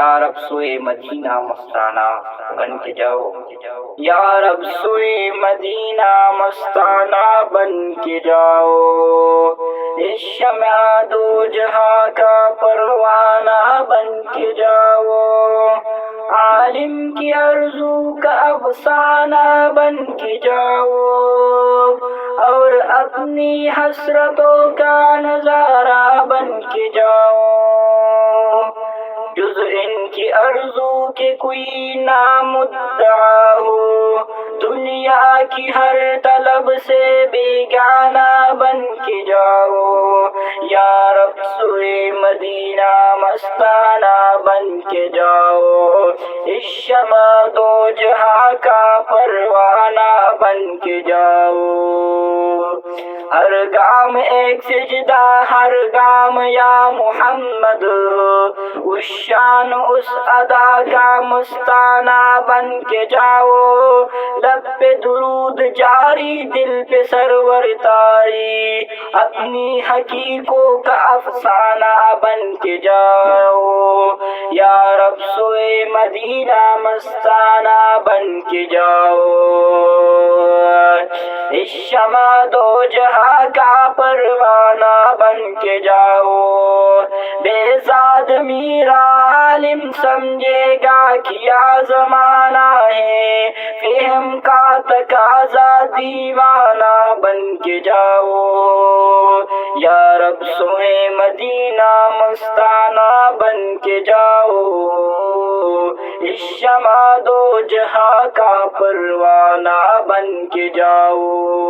یا رب سوئے مدینہ مستانہ بن کے جاؤ، یا رب سوئے مدینہ مستانہ بن کے جاؤ، اس شمع دو جہاں کا پروانہ بن کے جاؤ، عالم کی آرزو کا افسانہ بن کے جاؤ، اور اپنی حسرتوں کا نظارہ بن کے جاؤ، جز ان کی آرزو کے کوئی نامدعا ہو، دنیا کی ہر طلب سے بیگانہ بن کے جاؤ، یا رب سوئے مدینہ مستانہ بن کے جاؤ، اس شمع دو جہاں کا پروانہ بن کے جاؤ، ہر گام ایک سجدہ، ہر گام یا محمد، اس شان اس ادا کا مستانہ بن کے جاؤ، لب پہ درود جاری، دل پہ سرور تاری، اپنی حقیقوں کا افسانہ بن کے جاؤ، یا رب سوئے مدینہ مستانہ بن کے جاؤ، اس شمع دو جہاں کا پروانہ بن کے جاؤ، بیزاد میرا عالم سمجھے گا کیا زمانہ ہے، فہم کا تقاضا دیوانہ بن کے جاؤ، یا رب سوئے مدینہ مستانہ بن کے جاؤ، اس شمع دو جہاں کا پروانہ بن کے جاؤ۔